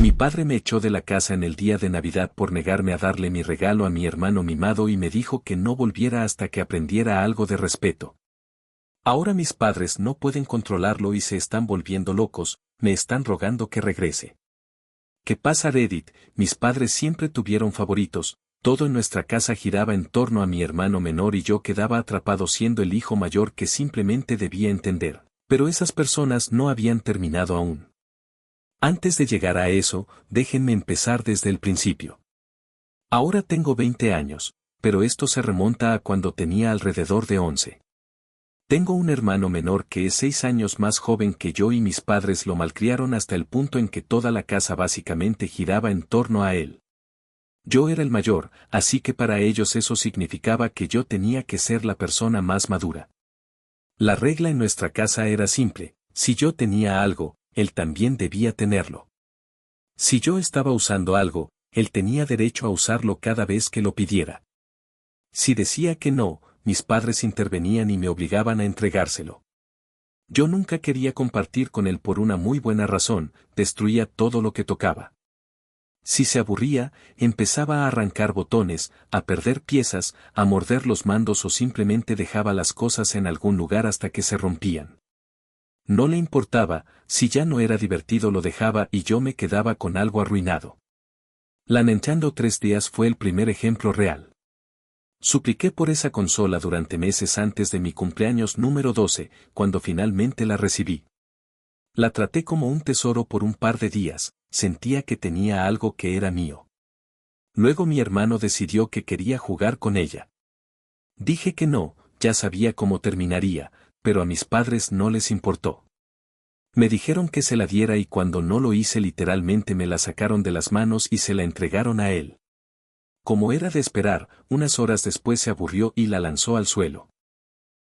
Mi padre me echó de la casa en el día de Navidad por negarme a darle mi regalo a mi hermano mimado y me dijo que no volviera hasta que aprendiera algo de respeto. Ahora mis padres no pueden controlarlo y se están volviendo locos, me están rogando que regrese. ¿Qué pasa, Reddit? Mis padres siempre tuvieron favoritos, todo en nuestra casa giraba en torno a mi hermano menor y yo quedaba atrapado siendo el hijo mayor que simplemente debía entender. Pero esas personas no habían terminado aún. Antes de llegar a eso, déjenme empezar desde el principio. Ahora tengo 20 años, pero esto se remonta a cuando tenía alrededor de 11. Tengo un hermano menor que es 6 años más joven que yo y mis padres lo malcriaron hasta el punto en que toda la casa básicamente giraba en torno a él. Yo era el mayor, así que para ellos eso significaba que yo tenía que ser la persona más madura. La regla en nuestra casa era simple, si yo tenía algo, él también debía tenerlo. Si yo estaba usando algo, él tenía derecho a usarlo cada vez que lo pidiera. Si decía que no, mis padres intervenían y me obligaban a entregárselo. Yo nunca quería compartir con él por una muy buena razón, destruía todo lo que tocaba. Si se aburría, empezaba a arrancar botones, a perder piezas, a morder los mandos o simplemente dejaba las cosas en algún lugar hasta que se rompían. No le importaba, si ya no era divertido lo dejaba y yo me quedaba con algo arruinado. La Nintendo 3DS fue el primer ejemplo real. Supliqué por esa consola durante meses antes de mi cumpleaños número 12, cuando finalmente la recibí. La traté como un tesoro por un par de días, sentía que tenía algo que era mío. Luego mi hermano decidió que quería jugar con ella. Dije que no, ya sabía cómo terminaría, pero a mis padres no les importó. Me dijeron que se la diera y cuando no lo hice literalmente me la sacaron de las manos y se la entregaron a él. Como era de esperar, unas horas después se aburrió y la lanzó al suelo.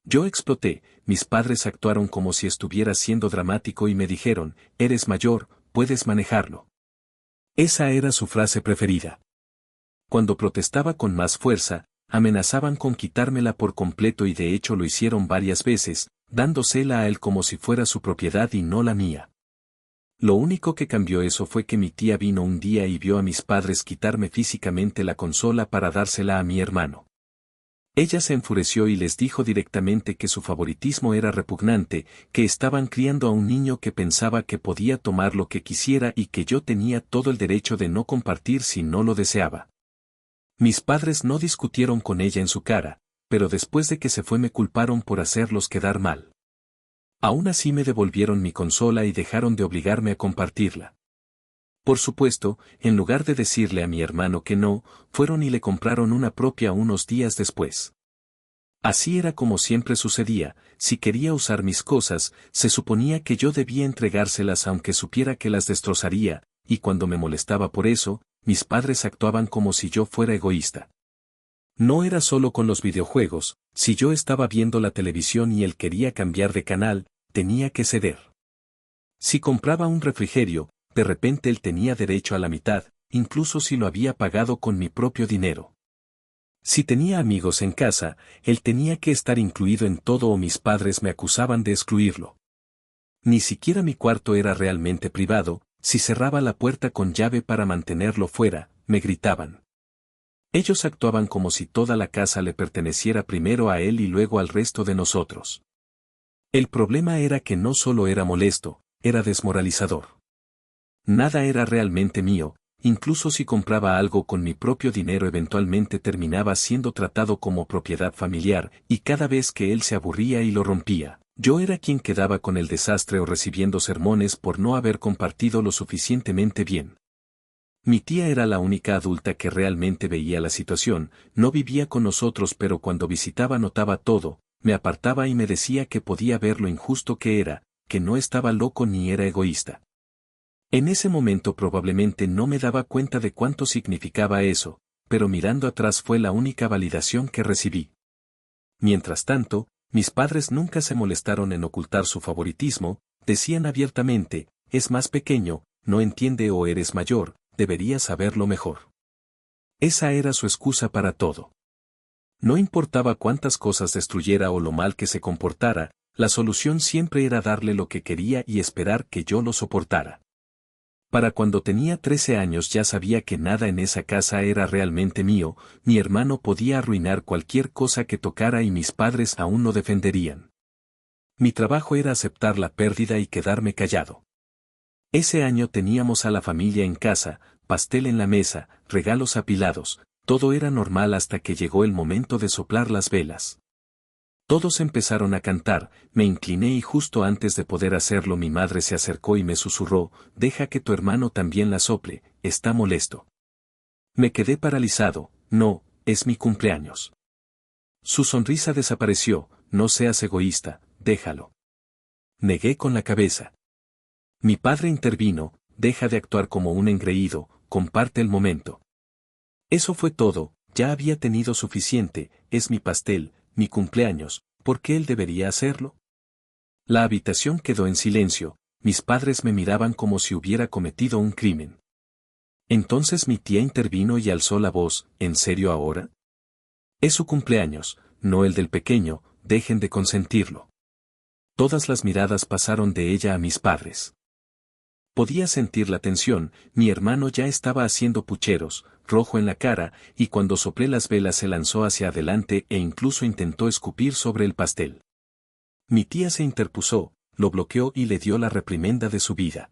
Yo exploté, mis padres actuaron como si estuviera siendo dramático y me dijeron, eres mayor, puedes manejarlo. Esa era su frase preferida. Cuando protestaba con más fuerza, amenazaban con quitármela por completo y de hecho lo hicieron varias veces, dándosela a él como si fuera su propiedad y no la mía. Lo único que cambió eso fue que mi tía vino un día y vio a mis padres quitarme físicamente la consola para dársela a mi hermano. Ella se enfureció y les dijo directamente que su favoritismo era repugnante, que estaban criando a un niño que pensaba que podía tomar lo que quisiera y que yo tenía todo el derecho de no compartir si no lo deseaba. Mis padres no discutieron con ella en su cara, pero después de que se fue me culparon por hacerlos quedar mal. Aún así me devolvieron mi consola y dejaron de obligarme a compartirla. Por supuesto, en lugar de decirle a mi hermano que no, fueron y le compraron una propia unos días después. Así era como siempre sucedía, si quería usar mis cosas, se suponía que yo debía entregárselas aunque supiera que las destrozaría, y cuando me molestaba por eso, mis padres actuaban como si yo fuera egoísta. No era solo con los videojuegos, si yo estaba viendo la televisión y él quería cambiar de canal, tenía que ceder. Si compraba un refrigerio, de repente él tenía derecho a la mitad, incluso si lo había pagado con mi propio dinero. Si tenía amigos en casa, él tenía que estar incluido en todo o mis padres me acusaban de excluirlo. Ni siquiera mi cuarto era realmente privado, si cerraba la puerta con llave para mantenerlo fuera, me gritaban. Ellos actuaban como si toda la casa le perteneciera primero a él y luego al resto de nosotros. El problema era que no solo era molesto, era desmoralizador. Nada era realmente mío, incluso si compraba algo con mi propio dinero eventualmente terminaba siendo tratado como propiedad familiar, y cada vez que él se aburría y lo rompía, yo era quien quedaba con el desastre o recibiendo sermones por no haber compartido lo suficientemente bien. Mi tía era la única adulta que realmente veía la situación, no vivía con nosotros pero cuando visitaba notaba todo, me apartaba y me decía que podía ver lo injusto que era, que no estaba loco ni era egoísta. En ese momento probablemente no me daba cuenta de cuánto significaba eso, pero mirando atrás fue la única validación que recibí. Mientras tanto, mis padres nunca se molestaron en ocultar su favoritismo, decían abiertamente, es más pequeño, no entiende o eres mayor, deberías saberlo mejor. Esa era su excusa para todo. No importaba cuántas cosas destruyera o lo mal que se comportara, la solución siempre era darle lo que quería y esperar que yo lo soportara. Para cuando tenía 13 años ya sabía que nada en esa casa era realmente mío, mi hermano podía arruinar cualquier cosa que tocara y mis padres aún no defenderían. Mi trabajo era aceptar la pérdida y quedarme callado. Ese año teníamos a la familia en casa, pastel en la mesa, regalos apilados, todo era normal hasta que llegó el momento de soplar las velas. Todos empezaron a cantar, me incliné y justo antes de poder hacerlo mi madre se acercó y me susurró, deja que tu hermano también la sople, está molesto. Me quedé paralizado, no, es mi cumpleaños. Su sonrisa desapareció, no seas egoísta, déjalo. Negué con la cabeza. Mi padre intervino, deja de actuar como un engreído, comparte el momento. Eso fue todo, ya había tenido suficiente, es mi pastel, mi cumpleaños, ¿por qué él debería hacerlo? La habitación quedó en silencio, mis padres me miraban como si hubiera cometido un crimen. Entonces mi tía intervino y alzó la voz, ¿en serio ahora? Es su cumpleaños, no el del pequeño, dejen de consentirlo. Todas las miradas pasaron de ella a mis padres. Podía sentir la tensión, mi hermano ya estaba haciendo pucheros, rojo en la cara, y cuando soplé las velas se lanzó hacia adelante e incluso intentó escupir sobre el pastel. Mi tía se interpuso, lo bloqueó y le dio la reprimenda de su vida.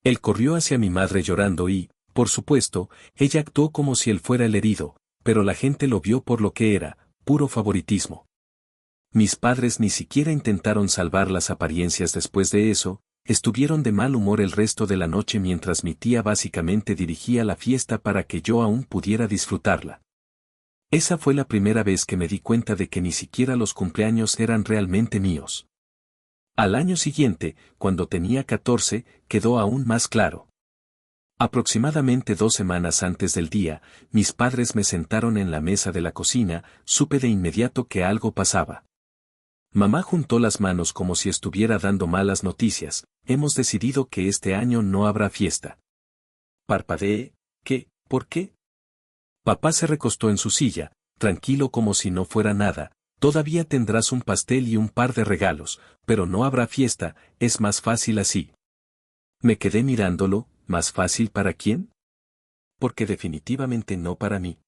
Él corrió hacia mi madre llorando y, por supuesto, ella actuó como si él fuera el herido, pero la gente lo vio por lo que era, puro favoritismo. Mis padres ni siquiera intentaron salvar las apariencias después de eso. Estuvieron de mal humor el resto de la noche mientras mi tía básicamente dirigía la fiesta para que yo aún pudiera disfrutarla. Esa fue la primera vez que me di cuenta de que ni siquiera los cumpleaños eran realmente míos. Al año siguiente, cuando tenía 14, quedó aún más claro. Aproximadamente 2 semanas antes del día, mis padres me sentaron en la mesa de la cocina, supe de inmediato que algo pasaba. Mamá juntó las manos como si estuviera dando malas noticias, hemos decidido que este año no habrá fiesta. Parpadeé, ¿qué? ¿Por qué? Papá se recostó en su silla, tranquilo como si no fuera nada, todavía tendrás un pastel y un par de regalos, pero no habrá fiesta, es más fácil así. Me quedé mirándolo, ¿más fácil para quién? Porque definitivamente no para mí.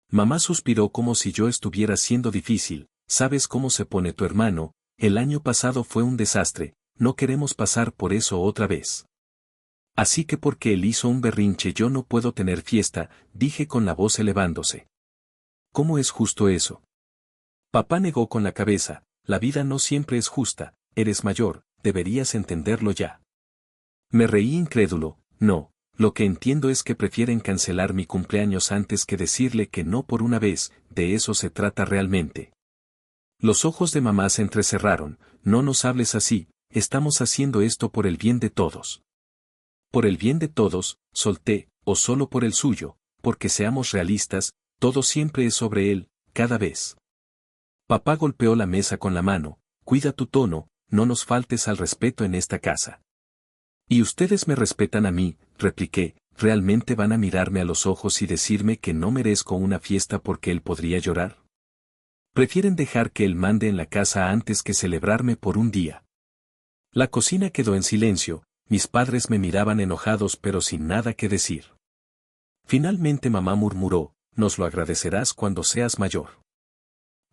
Mamá suspiró como si yo estuviera siendo difícil. ¿Sabes cómo se pone tu hermano? El año pasado fue un desastre, no queremos pasar por eso otra vez. Así que porque él hizo un berrinche yo no puedo tener fiesta, dije con la voz elevándose. ¿Cómo es justo eso? Papá negó con la cabeza, la vida no siempre es justa, eres mayor, deberías entenderlo ya. Me reí incrédulo, no, lo que entiendo es que prefieren cancelar mi cumpleaños antes que decirle que no por una vez, de eso se trata realmente. Los ojos de mamá se entrecerraron, no nos hables así, estamos haciendo esto por el bien de todos. Por el bien de todos, solté, o solo por el suyo, porque seamos realistas, todo siempre es sobre él, cada vez. Papá golpeó la mesa con la mano, cuida tu tono, no nos faltes al respeto en esta casa. Y ustedes me respetan a mí, repliqué, ¿realmente van a mirarme a los ojos y decirme que no merezco una fiesta porque él podría llorar? Prefieren dejar que él mande en la casa antes que celebrarme por un día. La cocina quedó en silencio, mis padres me miraban enojados pero sin nada que decir. Finalmente mamá murmuró, nos lo agradecerás cuando seas mayor.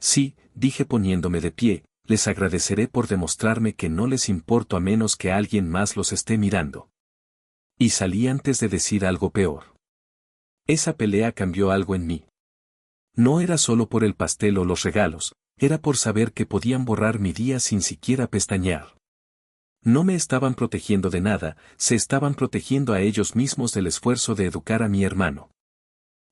Sí, dije poniéndome de pie, les agradeceré por demostrarme que no les importo a menos que alguien más los esté mirando. Y salí antes de decir algo peor. Esa pelea cambió algo en mí. No era solo por el pastel o los regalos, era por saber que podían borrar mi día sin siquiera pestañear. No me estaban protegiendo de nada, se estaban protegiendo a ellos mismos del esfuerzo de educar a mi hermano.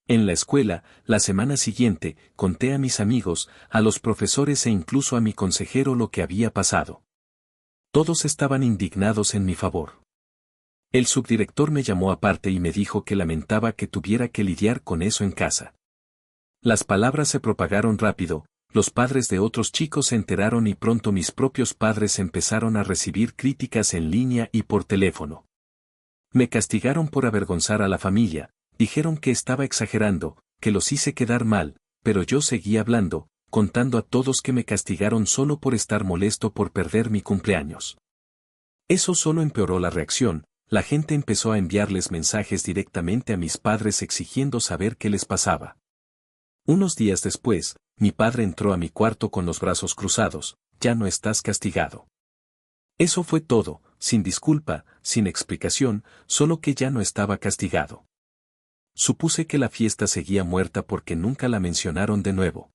En la escuela, la semana siguiente, conté a mis amigos, a los profesores e incluso a mi consejero lo que había pasado. Todos estaban indignados en mi favor. El subdirector me llamó aparte y me dijo que lamentaba que tuviera que lidiar con eso en casa. Las palabras se propagaron rápido, los padres de otros chicos se enteraron y pronto mis propios padres empezaron a recibir críticas en línea y por teléfono. Me castigaron por avergonzar a la familia, dijeron que estaba exagerando, que los hice quedar mal, pero yo seguí hablando, contando a todos que me castigaron solo por estar molesto por perder mi cumpleaños. Eso solo empeoró la reacción, la gente empezó a enviarles mensajes directamente a mis padres exigiendo saber qué les pasaba. Unos días después, mi padre entró a mi cuarto con los brazos cruzados: ya no estás castigado. Eso fue todo, sin disculpa, sin explicación, solo que ya no estaba castigado. Supuse que la fiesta seguía muerta porque nunca la mencionaron de nuevo.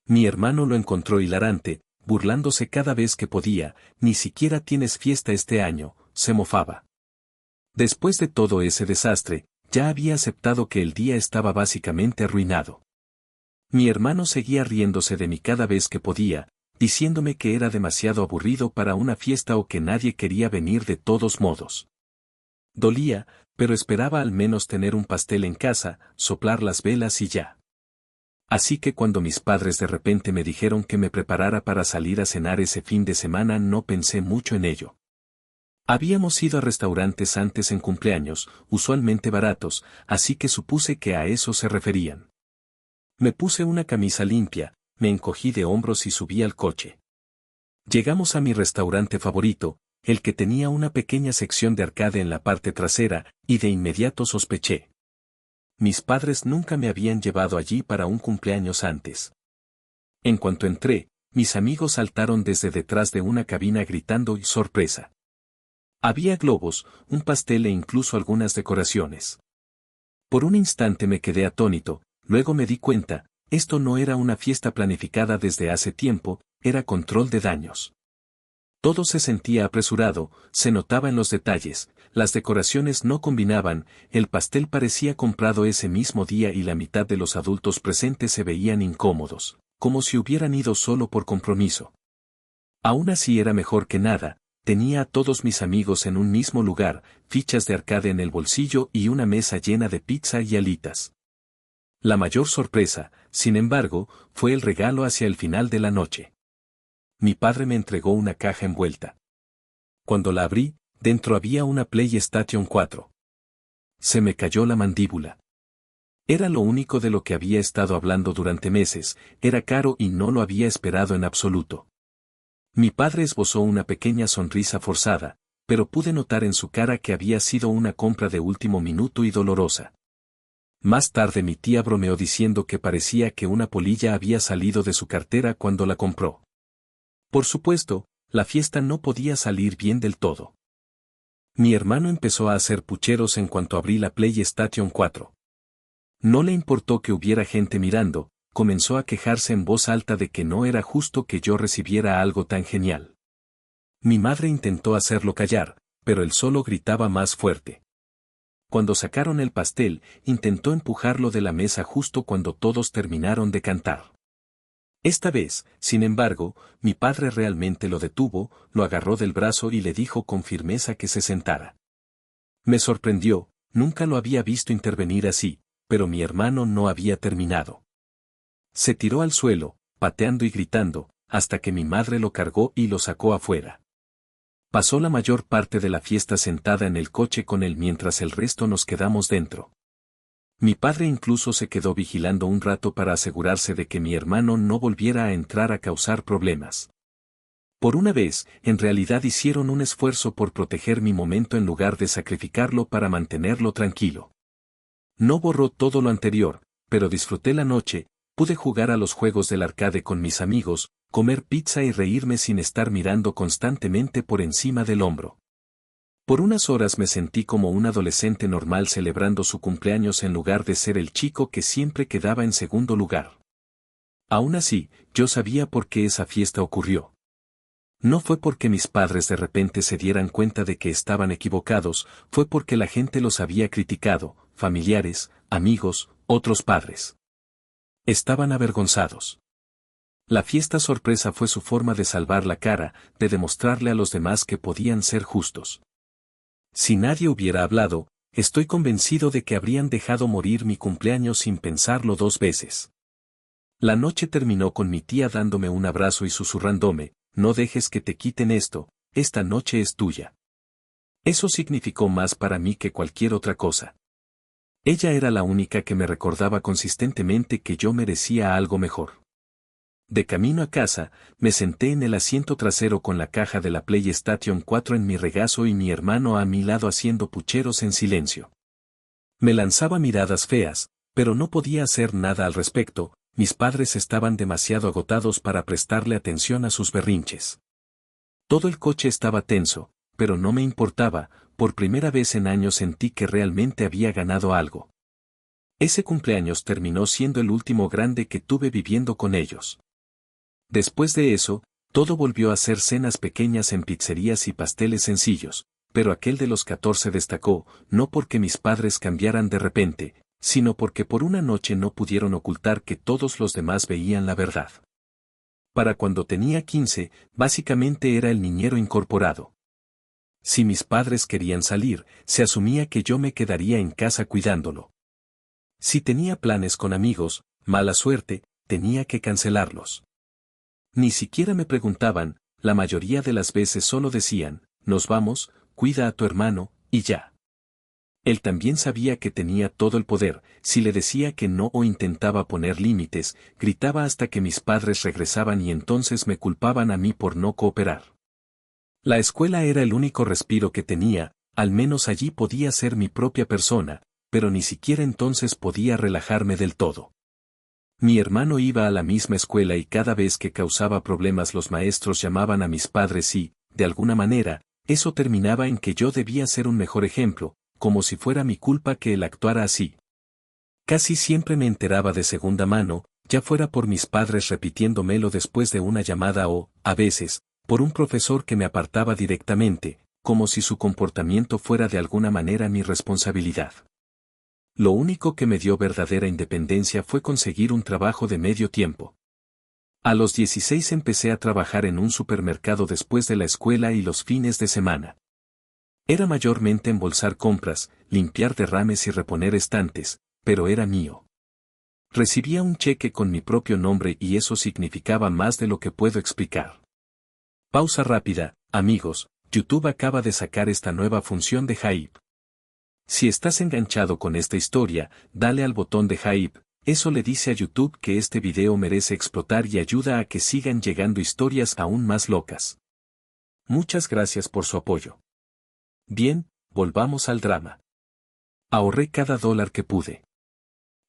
Mi hermano lo encontró hilarante, burlándose cada vez que podía: ni siquiera tienes fiesta este año, se mofaba. Después de todo ese desastre, ya había aceptado que el día estaba básicamente arruinado. Mi hermano seguía riéndose de mí cada vez que podía, diciéndome que era demasiado aburrido para una fiesta o que nadie quería venir de todos modos. Dolía, pero esperaba al menos tener un pastel en casa, soplar las velas y ya. Así que cuando mis padres de repente me dijeron que me preparara para salir a cenar ese fin de semana, no pensé mucho en ello. Habíamos ido a restaurantes antes en cumpleaños, usualmente baratos, así que supuse que a eso se referían. Me puse una camisa limpia, me encogí de hombros y subí al coche. Llegamos a mi restaurante favorito, el que tenía una pequeña sección de arcade en la parte trasera, y de inmediato sospeché. Mis padres nunca me habían llevado allí para un cumpleaños antes. En cuanto entré, mis amigos saltaron desde detrás de una cabina gritando ¡sorpresa! Había globos, un pastel e incluso algunas decoraciones. Por un instante me quedé atónito, luego me di cuenta: esto no era una fiesta planificada desde hace tiempo, era control de daños. Todo se sentía apresurado, se notaba en los detalles, las decoraciones no combinaban, el pastel parecía comprado ese mismo día y la mitad de los adultos presentes se veían incómodos, como si hubieran ido solo por compromiso. Aún así era mejor que nada, tenía a todos mis amigos en un mismo lugar, fichas de arcade en el bolsillo y una mesa llena de pizza y alitas. La mayor sorpresa, sin embargo, fue el regalo hacia el final de la noche. Mi padre me entregó una caja envuelta. Cuando la abrí, dentro había una PlayStation 4. Se me cayó la mandíbula. Era lo único de lo que había estado hablando durante meses, era caro y no lo había esperado en absoluto. Mi padre esbozó una pequeña sonrisa forzada, pero pude notar en su cara que había sido una compra de último minuto y dolorosa. Más tarde mi tía bromeó diciendo que parecía que una polilla había salido de su cartera cuando la compró. Por supuesto, la fiesta no podía salir bien del todo. Mi hermano empezó a hacer pucheros en cuanto abrí la PlayStation 4. No le importó que hubiera gente mirando, comenzó a quejarse en voz alta de que no era justo que yo recibiera algo tan genial. Mi madre intentó hacerlo callar, pero él solo gritaba más fuerte. Cuando sacaron el pastel, intentó empujarlo de la mesa justo cuando todos terminaron de cantar. Esta vez, sin embargo, mi padre realmente lo detuvo, lo agarró del brazo y le dijo con firmeza que se sentara. Me sorprendió, nunca lo había visto intervenir así, pero mi hermano no había terminado. Se tiró al suelo, pateando y gritando, hasta que mi madre lo cargó y lo sacó afuera. Pasó la mayor parte de la fiesta sentada en el coche con él mientras el resto nos quedamos dentro. Mi padre incluso se quedó vigilando un rato para asegurarse de que mi hermano no volviera a entrar a causar problemas. Por una vez, en realidad hicieron un esfuerzo por proteger mi momento en lugar de sacrificarlo para mantenerlo tranquilo. No borró todo lo anterior, pero disfruté la noche, pude jugar a los juegos del arcade con mis amigos, comer pizza y reírme sin estar mirando constantemente por encima del hombro. Por unas horas me sentí como un adolescente normal celebrando su cumpleaños en lugar de ser el chico que siempre quedaba en segundo lugar. Aún así, yo sabía por qué esa fiesta ocurrió. No fue porque mis padres de repente se dieran cuenta de que estaban equivocados, fue porque la gente los había criticado, familiares, amigos, otros padres. Estaban avergonzados. La fiesta sorpresa fue su forma de salvar la cara, de demostrarle a los demás que podían ser justos. Si nadie hubiera hablado, estoy convencido de que habrían dejado morir mi cumpleaños sin pensarlo dos veces. La noche terminó con mi tía dándome un abrazo y susurrándome: no dejes que te quiten esto, esta noche es tuya. Eso significó más para mí que cualquier otra cosa. Ella era la única que me recordaba consistentemente que yo merecía algo mejor. De camino a casa, me senté en el asiento trasero con la caja de la PlayStation 4 en mi regazo y mi hermano a mi lado haciendo pucheros en silencio. Me lanzaba miradas feas, pero no podía hacer nada al respecto, mis padres estaban demasiado agotados para prestarle atención a sus berrinches. Todo el coche estaba tenso, pero no me importaba, por primera vez en años sentí que realmente había ganado algo. Ese cumpleaños terminó siendo el último grande que tuve viviendo con ellos. Después de eso, todo volvió a ser cenas pequeñas en pizzerías y pasteles sencillos, pero aquel de los 14 destacó, no porque mis padres cambiaran de repente, sino porque por una noche no pudieron ocultar que todos los demás veían la verdad. Para cuando tenía 15, básicamente era el niñero incorporado. Si mis padres querían salir, se asumía que yo me quedaría en casa cuidándolo. Si tenía planes con amigos, mala suerte, tenía que cancelarlos. Ni siquiera me preguntaban, la mayoría de las veces solo decían, nos vamos, cuida a tu hermano, y ya. Él también sabía que tenía todo el poder, si le decía que no o intentaba poner límites, gritaba hasta que mis padres regresaban y entonces me culpaban a mí por no cooperar. La escuela era el único respiro que tenía, al menos allí podía ser mi propia persona, pero ni siquiera entonces podía relajarme del todo. Mi hermano iba a la misma escuela y cada vez que causaba problemas los maestros llamaban a mis padres y, de alguna manera, eso terminaba en que yo debía ser un mejor ejemplo, como si fuera mi culpa que él actuara así. Casi siempre me enteraba de segunda mano, ya fuera por mis padres repitiéndomelo después de una llamada o, a veces, por un profesor que me apartaba directamente, como si su comportamiento fuera de alguna manera mi responsabilidad. Lo único que me dio verdadera independencia fue conseguir un trabajo de medio tiempo. A los 16 empecé a trabajar en un supermercado después de la escuela y los fines de semana. Era mayormente embolsar compras, limpiar derrames y reponer estantes, pero era mío. Recibía un cheque con mi propio nombre y eso significaba más de lo que puedo explicar. Pausa rápida, amigos, YouTube acaba de sacar esta nueva función de Hype. Si estás enganchado con esta historia, dale al botón de Hype, eso le dice a YouTube que este video merece explotar y ayuda a que sigan llegando historias aún más locas. Muchas gracias por su apoyo. Bien, volvamos al drama. Ahorré cada dólar que pude.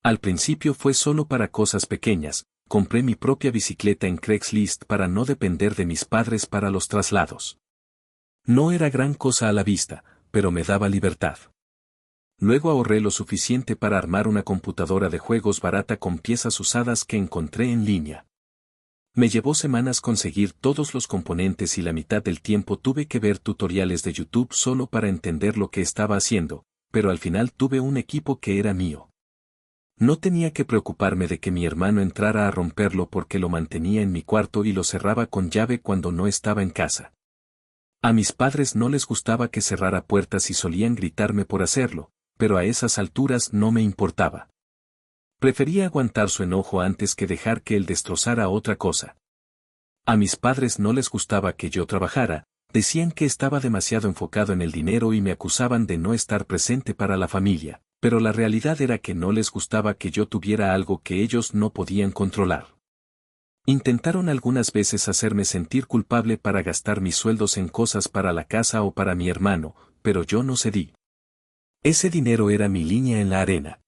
Al principio fue solo para cosas pequeñas, compré mi propia bicicleta en Craigslist para no depender de mis padres para los traslados. No era gran cosa a la vista, pero me daba libertad. Luego ahorré lo suficiente para armar una computadora de juegos barata con piezas usadas que encontré en línea. Me llevó semanas conseguir todos los componentes y la mitad del tiempo tuve que ver tutoriales de YouTube solo para entender lo que estaba haciendo, pero al final tuve un equipo que era mío. No tenía que preocuparme de que mi hermano entrara a romperlo porque lo mantenía en mi cuarto y lo cerraba con llave cuando no estaba en casa. A mis padres no les gustaba que cerrara puertas y solían gritarme por hacerlo, pero a esas alturas no me importaba. Prefería aguantar su enojo antes que dejar que él destrozara otra cosa. A mis padres no les gustaba que yo trabajara, decían que estaba demasiado enfocado en el dinero y me acusaban de no estar presente para la familia, pero la realidad era que no les gustaba que yo tuviera algo que ellos no podían controlar. Intentaron algunas veces hacerme sentir culpable para gastar mis sueldos en cosas para la casa o para mi hermano, pero yo no cedí. Ese dinero era mi línea en la arena.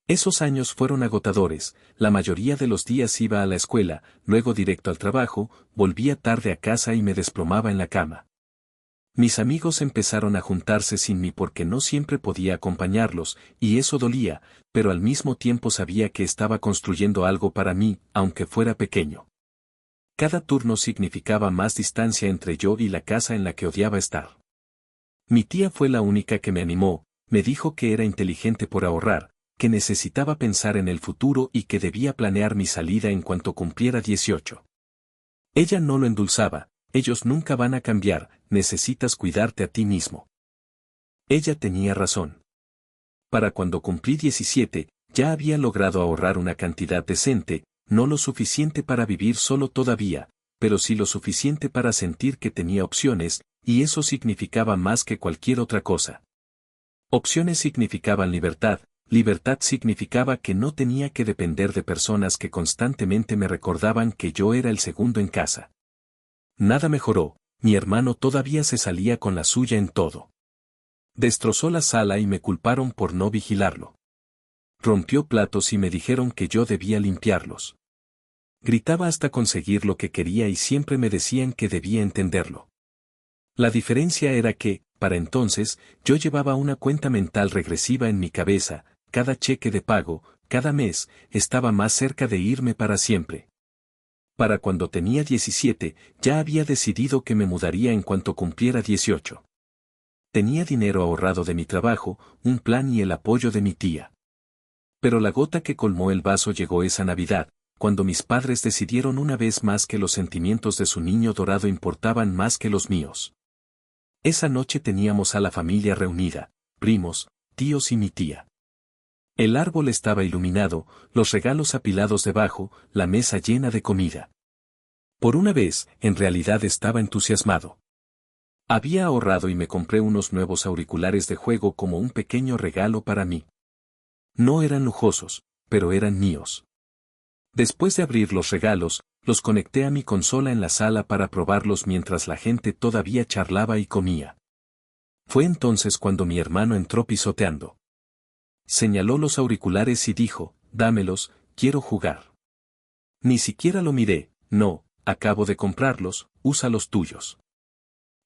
Esos años fueron agotadores, la mayoría de los días iba a la escuela, luego directo al trabajo, volvía tarde a casa y me desplomaba en la cama. Mis amigos empezaron a juntarse sin mí porque no siempre podía acompañarlos, y eso dolía, pero al mismo tiempo sabía que estaba construyendo algo para mí, aunque fuera pequeño. Cada turno significaba más distancia entre yo y la casa en la que odiaba estar. Mi tía fue la única que me animó, me dijo que era inteligente por ahorrar, que necesitaba pensar en el futuro y que debía planear mi salida en cuanto cumpliera 18. Ella no lo endulzaba, ellos nunca van a cambiar, necesitas cuidarte a ti mismo. Ella tenía razón. Para cuando cumplí 17, ya había logrado ahorrar una cantidad decente, no lo suficiente para vivir solo todavía, pero sí lo suficiente para sentir que tenía opciones, y eso significaba más que cualquier otra cosa. Opciones significaban libertad, Libertad significaba que no tenía que depender de personas que constantemente me recordaban que yo era el segundo en casa. Nada mejoró, mi hermano todavía se salía con la suya en todo. Destrozó la sala y me culparon por no vigilarlo. Rompió platos y me dijeron que yo debía limpiarlos. Gritaba hasta conseguir lo que quería y siempre me decían que debía entenderlo. La diferencia era que, para entonces, yo llevaba una cuenta mental regresiva en mi cabeza, cada cheque de pago, cada mes, estaba más cerca de irme para siempre. Para cuando tenía 17, ya había decidido que me mudaría en cuanto cumpliera 18. Tenía dinero ahorrado de mi trabajo, un plan y el apoyo de mi tía. Pero la gota que colmó el vaso llegó esa Navidad, cuando mis padres decidieron una vez más que los sentimientos de su niño dorado importaban más que los míos. Esa noche teníamos a la familia reunida, primos, tíos y mi tía. El árbol estaba iluminado, los regalos apilados debajo, la mesa llena de comida. Por una vez, en realidad estaba entusiasmado. Había ahorrado y me compré unos nuevos auriculares de juego como un pequeño regalo para mí. No eran lujosos, pero eran míos. Después de abrir los regalos, los conecté a mi consola en la sala para probarlos mientras la gente todavía charlaba y comía. Fue entonces cuando mi hermano entró pisoteando. Señaló los auriculares y dijo, dámelos, quiero jugar. Ni siquiera lo miré, no, acabo de comprarlos, usa los tuyos.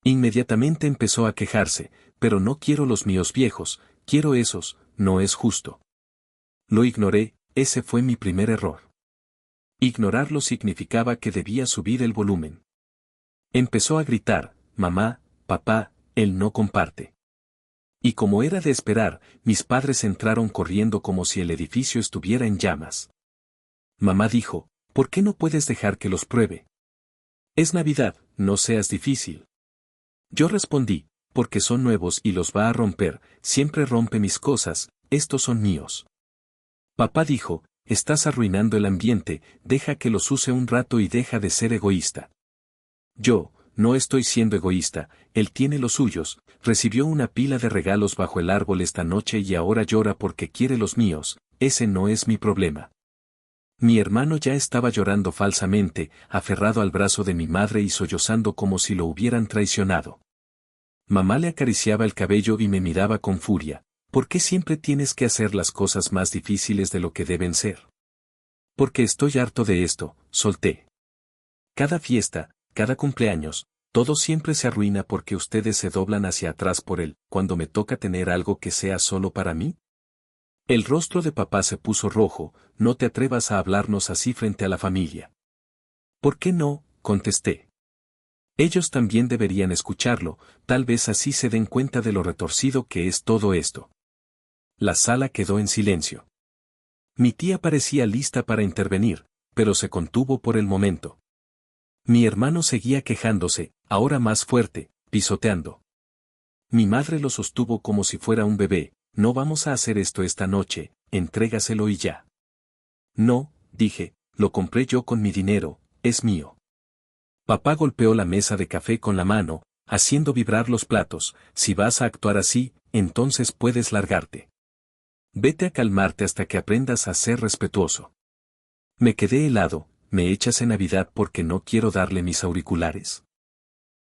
Inmediatamente empezó a quejarse, pero no quiero los míos viejos, quiero esos, no es justo. Lo ignoré, ese fue mi primer error. Ignorarlo significaba que debía subir el volumen. Empezó a gritar, mamá, papá, él no comparte. Y como era de esperar, mis padres entraron corriendo como si el edificio estuviera en llamas. Mamá dijo, ¿por qué no puedes dejar que los pruebe? Es Navidad, no seas difícil. Yo respondí, porque son nuevos y los va a romper, siempre rompe mis cosas, estos son míos. Papá dijo, estás arruinando el ambiente, deja que los use un rato y deja de ser egoísta. Yo, no estoy siendo egoísta, él tiene los suyos, recibió una pila de regalos bajo el árbol esta noche y ahora llora porque quiere los míos, ese no es mi problema. Mi hermano ya estaba llorando falsamente, aferrado al brazo de mi madre y sollozando como si lo hubieran traicionado. Mamá le acariciaba el cabello y me miraba con furia. ¿Por qué siempre tienes que hacer las cosas más difíciles de lo que deben ser? Porque estoy harto de esto, solté. Cada fiesta, cada cumpleaños, todo siempre se arruina porque ustedes se doblan hacia atrás por él, cuando me toca tener algo que sea solo para mí. El rostro de papá se puso rojo, no te atrevas a hablarnos así frente a la familia. ¿Por qué no? Contesté. Ellos también deberían escucharlo, tal vez así se den cuenta de lo retorcido que es todo esto. La sala quedó en silencio. Mi tía parecía lista para intervenir, pero se contuvo por el momento. Mi hermano seguía quejándose, ahora más fuerte, pisoteando. Mi madre lo sostuvo como si fuera un bebé, no vamos a hacer esto esta noche, entrégaselo y ya. No, dije, lo compré yo con mi dinero, es mío. Papá golpeó la mesa de café con la mano, haciendo vibrar los platos, si vas a actuar así, entonces puedes largarte. Vete a calmarte hasta que aprendas a ser respetuoso. Me quedé helado, ¿me echas en Navidad porque no quiero darle mis auriculares?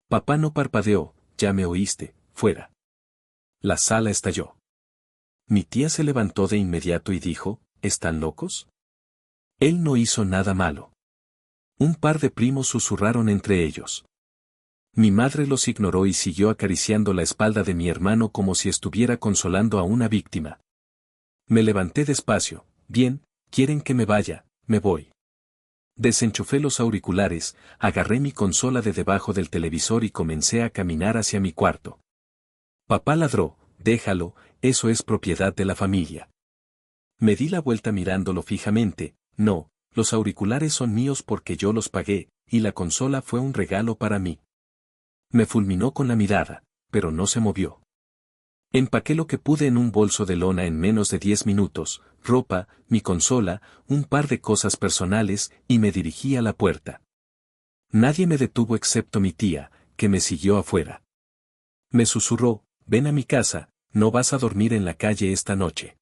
Papá no parpadeó, ya me oíste, fuera. La sala estalló. Mi tía se levantó de inmediato y dijo, ¿están locos? Él no hizo nada malo. Un par de primos susurraron entre ellos. Mi madre los ignoró y siguió acariciando la espalda de mi hermano como si estuviera consolando a una víctima. Me levanté despacio, bien, quieren que me vaya, me voy. Desenchufé los auriculares, agarré mi consola de debajo del televisor y comencé a caminar hacia mi cuarto. Papá ladró, déjalo, eso es propiedad de la familia. Me di la vuelta mirándolo fijamente, no, los auriculares son míos porque yo los pagué, y la consola fue un regalo para mí. Me fulminó con la mirada, pero no se movió. Empaqué lo que pude en un bolso de lona en menos de 10 minutos, ropa, mi consola, un par de cosas personales, y me dirigí a la puerta. Nadie me detuvo excepto mi tía, que me siguió afuera. Me susurró, ven a mi casa, no vas a dormir en la calle esta noche.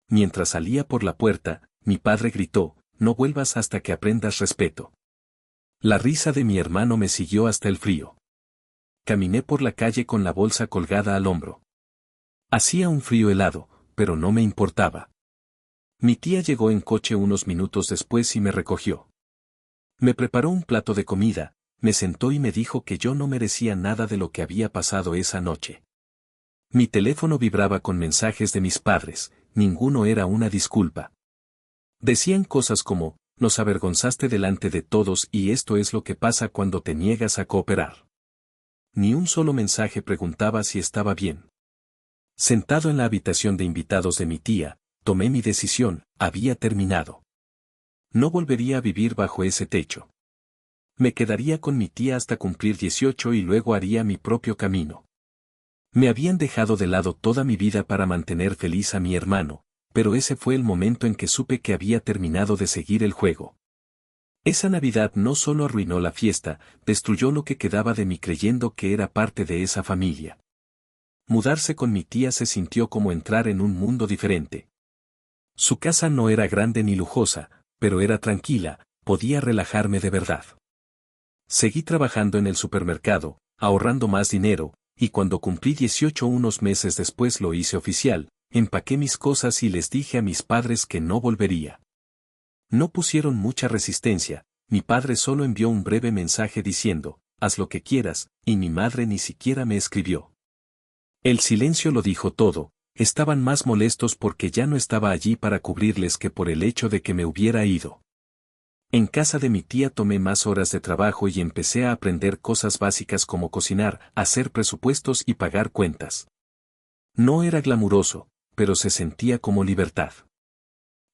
Mientras salía por la puerta, mi padre gritó, no vuelvas hasta que aprendas respeto. La risa de mi hermano me siguió hasta el frío. Caminé por la calle con la bolsa colgada al hombro. Hacía un frío helado, pero no me importaba. Mi tía llegó en coche unos minutos después y me recogió. Me preparó un plato de comida, me sentó y me dijo que yo no merecía nada de lo que había pasado esa noche. Mi teléfono vibraba con mensajes de mis padres, ninguno era una disculpa. Decían cosas como, nos avergonzaste delante de todos y esto es lo que pasa cuando te niegas a cooperar. Ni un solo mensaje preguntaba si estaba bien. Sentado en la habitación de invitados de mi tía, tomé mi decisión, había terminado. No volvería a vivir bajo ese techo. Me quedaría con mi tía hasta cumplir 18 y luego haría mi propio camino. Me habían dejado de lado toda mi vida para mantener feliz a mi hermano, pero ese fue el momento en que supe que había terminado de seguir el juego. Esa Navidad no solo arruinó la fiesta, destruyó lo que quedaba de mí creyendo que era parte de esa familia. Mudarse con mi tía se sintió como entrar en un mundo diferente. Su casa no era grande ni lujosa, pero era tranquila, podía relajarme de verdad. Seguí trabajando en el supermercado, ahorrando más dinero, y cuando cumplí 18 unos meses después lo hice oficial, empaqué mis cosas y les dije a mis padres que no volvería. No pusieron mucha resistencia, mi padre solo envió un breve mensaje diciendo, haz lo que quieras, y mi madre ni siquiera me escribió. El silencio lo dijo todo, estaban más molestos porque ya no estaba allí para cubrirles que por el hecho de que me hubiera ido. En casa de mi tía tomé más horas de trabajo y empecé a aprender cosas básicas como cocinar, hacer presupuestos y pagar cuentas. No era glamuroso, pero se sentía como libertad.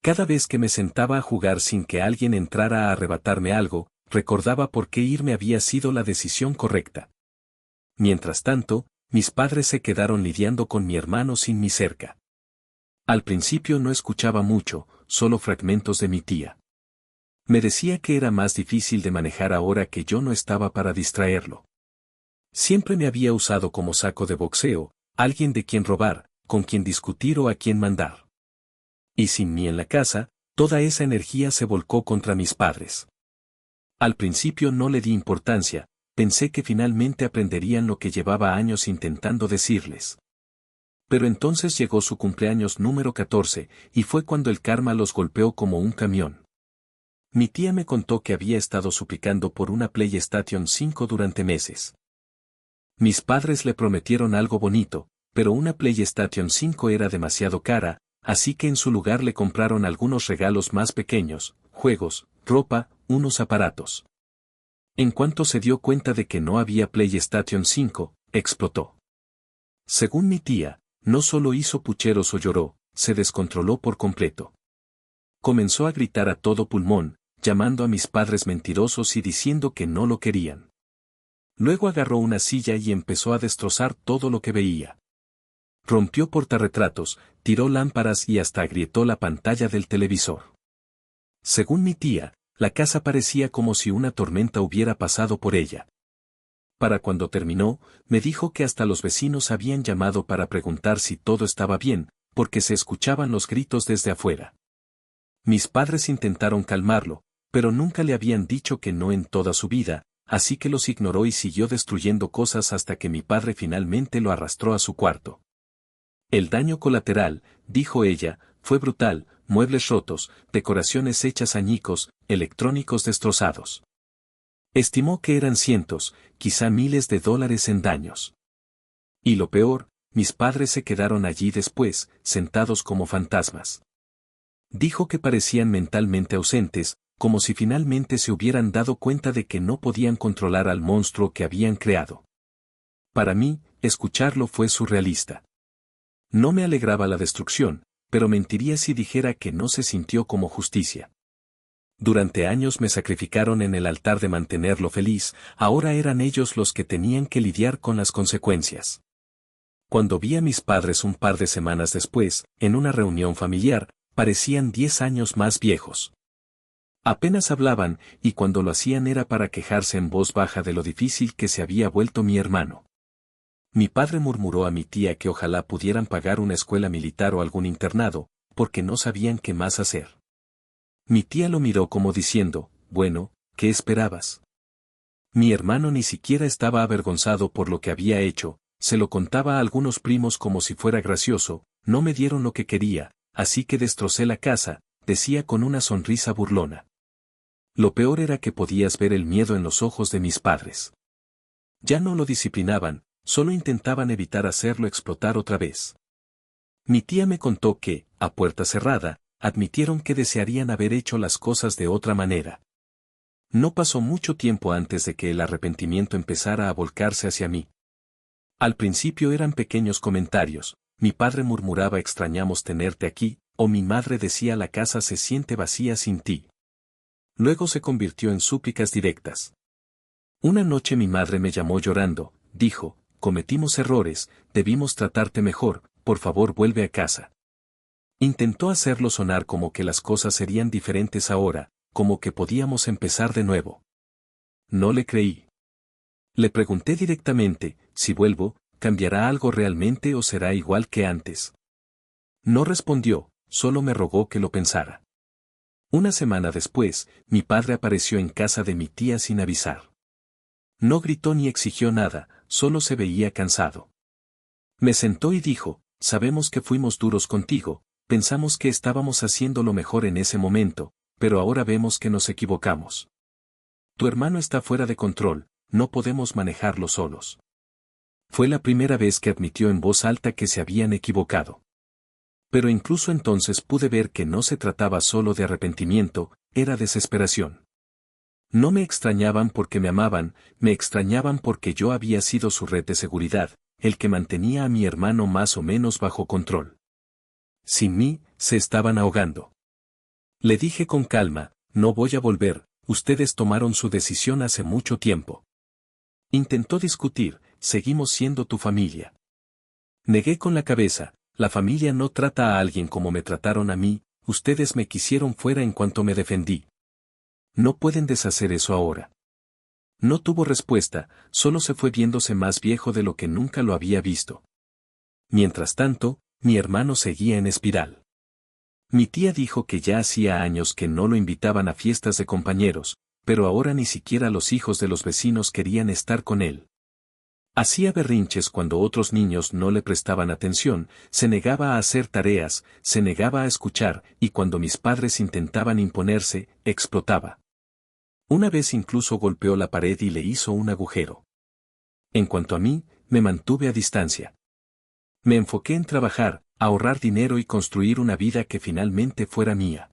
Cada vez que me sentaba a jugar sin que alguien entrara a arrebatarme algo, recordaba por qué irme había sido la decisión correcta. Mientras tanto, mis padres se quedaron lidiando con mi hermano sin mí cerca. Al principio no escuchaba mucho, solo fragmentos de mi tía. Me decía que era más difícil de manejar ahora que yo no estaba para distraerlo. Siempre me había usado como saco de boxeo, alguien de quien robar, con quien discutir o a quien mandar. Y sin mí en la casa, toda esa energía se volcó contra mis padres. Al principio no le di importancia, pensé que finalmente aprenderían lo que llevaba años intentando decirles. Pero entonces llegó su cumpleaños número 14, y fue cuando el karma los golpeó como un camión. Mi tía me contó que había estado suplicando por una PlayStation 5 durante meses. Mis padres le prometieron algo bonito, pero una PlayStation 5 era demasiado cara, así que en su lugar le compraron algunos regalos más pequeños, juegos, ropa, unos aparatos. En cuanto se dio cuenta de que no había PlayStation 5, explotó. Según mi tía, no solo hizo pucheros o lloró, se descontroló por completo. Comenzó a gritar a todo pulmón, llamando a mis padres mentirosos y diciendo que no lo querían. Luego agarró una silla y empezó a destrozar todo lo que veía. Rompió portarretratos, tiró lámparas y hasta agrietó la pantalla del televisor. Según mi tía, la casa parecía como si una tormenta hubiera pasado por ella. Para cuando terminó, me dijo que hasta los vecinos habían llamado para preguntar si todo estaba bien, porque se escuchaban los gritos desde afuera. Mis padres intentaron calmarlo, pero nunca le habían dicho que no en toda su vida, así que los ignoró y siguió destruyendo cosas hasta que mi padre finalmente lo arrastró a su cuarto. El daño colateral, dijo ella, fue brutal, muebles rotos, decoraciones hechas añicos, electrónicos destrozados. Estimó que eran cientos, quizá miles de dólares en daños. Y lo peor, mis padres se quedaron allí después, sentados como fantasmas. Dijo que parecían mentalmente ausentes, como si finalmente se hubieran dado cuenta de que no podían controlar al monstruo que habían creado. Para mí, escucharlo fue surrealista. No me alegraba la destrucción, pero mentiría si dijera que no se sintió como justicia. Durante años me sacrificaron en el altar de mantenerlo feliz, ahora eran ellos los que tenían que lidiar con las consecuencias. Cuando vi a mis padres un par de semanas después, en una reunión familiar, parecían 10 años más viejos. Apenas hablaban, y cuando lo hacían era para quejarse en voz baja de lo difícil que se había vuelto mi hermano. Mi padre murmuró a mi tía que ojalá pudieran pagar una escuela militar o algún internado, porque no sabían qué más hacer. Mi tía lo miró como diciendo, bueno, ¿qué esperabas? Mi hermano ni siquiera estaba avergonzado por lo que había hecho, se lo contaba a algunos primos como si fuera gracioso, no me dieron lo que quería, así que destrocé la casa, decía con una sonrisa burlona. Lo peor era que podías ver el miedo en los ojos de mis padres. Ya no lo disciplinaban, solo intentaban evitar hacerlo explotar otra vez. Mi tía me contó que, a puerta cerrada, admitieron que desearían haber hecho las cosas de otra manera. No pasó mucho tiempo antes de que el arrepentimiento empezara a volcarse hacia mí. Al principio eran pequeños comentarios, mi padre murmuraba extrañamos tenerte aquí, o mi madre decía la casa se siente vacía sin ti. Luego se convirtió en súplicas directas. Una noche mi madre me llamó llorando, dijo, cometimos errores, debimos tratarte mejor, por favor vuelve a casa. Intentó hacerlo sonar como que las cosas serían diferentes ahora, como que podíamos empezar de nuevo. No le creí. Le pregunté directamente, si vuelvo, ¿cambiará algo realmente o será igual que antes? No respondió, solo me rogó que lo pensara. Una semana después, mi padre apareció en casa de mi tía sin avisar. No gritó ni exigió nada, solo se veía cansado. Me sentó y dijo, sabemos que fuimos duros contigo, pensamos que estábamos haciendo lo mejor en ese momento, pero ahora vemos que nos equivocamos. Tu hermano está fuera de control, no podemos manejarlo solos. Fue la primera vez que admitió en voz alta que se habían equivocado. Pero incluso entonces pude ver que no se trataba solo de arrepentimiento, era desesperación. No me extrañaban porque me amaban, me extrañaban porque yo había sido su red de seguridad, el que mantenía a mi hermano más o menos bajo control. Sin mí, se estaban ahogando. Le dije con calma, no voy a volver, ustedes tomaron su decisión hace mucho tiempo. Intentó discutir, seguimos siendo tu familia. Negué con la cabeza, la familia no trata a alguien como me trataron a mí, ustedes me quisieron fuera en cuanto me defendí. No pueden deshacer eso ahora. No tuvo respuesta, solo se fue viéndose más viejo de lo que nunca lo había visto. Mientras tanto, mi hermano seguía en espiral. Mi tía dijo que ya hacía años que no lo invitaban a fiestas de compañeros, pero ahora ni siquiera los hijos de los vecinos querían estar con él. Hacía berrinches cuando otros niños no le prestaban atención, se negaba a hacer tareas, se negaba a escuchar, y cuando mis padres intentaban imponerse, explotaba. Una vez incluso golpeó la pared y le hizo un agujero. En cuanto a mí, me mantuve a distancia. Me enfoqué en trabajar, ahorrar dinero y construir una vida que finalmente fuera mía.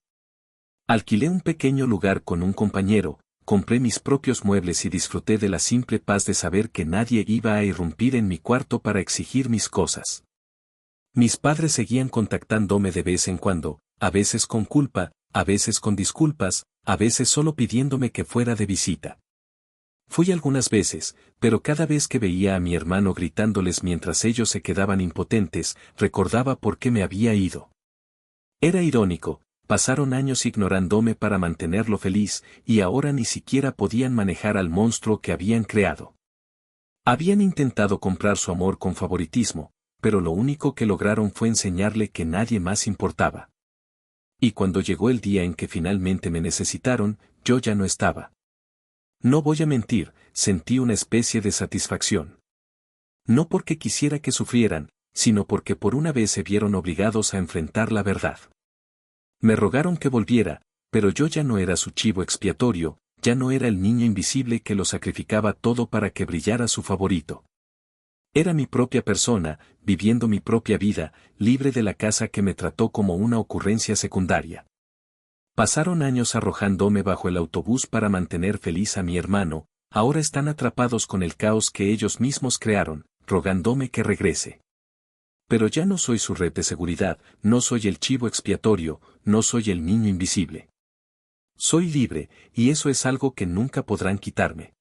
Alquilé un pequeño lugar con un compañero, compré mis propios muebles y disfruté de la simple paz de saber que nadie iba a irrumpir en mi cuarto para exigir mis cosas. Mis padres seguían contactándome de vez en cuando, a veces con culpa, a veces con disculpas, a veces solo pidiéndome que fuera de visita. Fui algunas veces, pero cada vez que veía a mi hermano gritándoles mientras ellos se quedaban impotentes, recordaba por qué me había ido. Era irónico, pasaron años ignorándome para mantenerlo feliz, y ahora ni siquiera podían manejar al monstruo que habían creado. Habían intentado comprar su amor con favoritismo, pero lo único que lograron fue enseñarle que nadie más importaba. Y cuando llegó el día en que finalmente me necesitaron, yo ya no estaba. No voy a mentir, sentí una especie de satisfacción. No porque quisiera que sufrieran, sino porque por una vez se vieron obligados a enfrentar la verdad. Me rogaron que volviera, pero yo ya no era su chivo expiatorio, ya no era el niño invisible que lo sacrificaba todo para que brillara su favorito. Era mi propia persona, viviendo mi propia vida, libre de la casa que me trató como una ocurrencia secundaria. Pasaron años arrojándome bajo el autobús para mantener feliz a mi hermano, ahora están atrapados con el caos que ellos mismos crearon, rogándome que regrese. Pero ya no soy su red de seguridad, no soy el chivo expiatorio, no soy el niño invisible. Soy libre, y eso es algo que nunca podrán quitarme.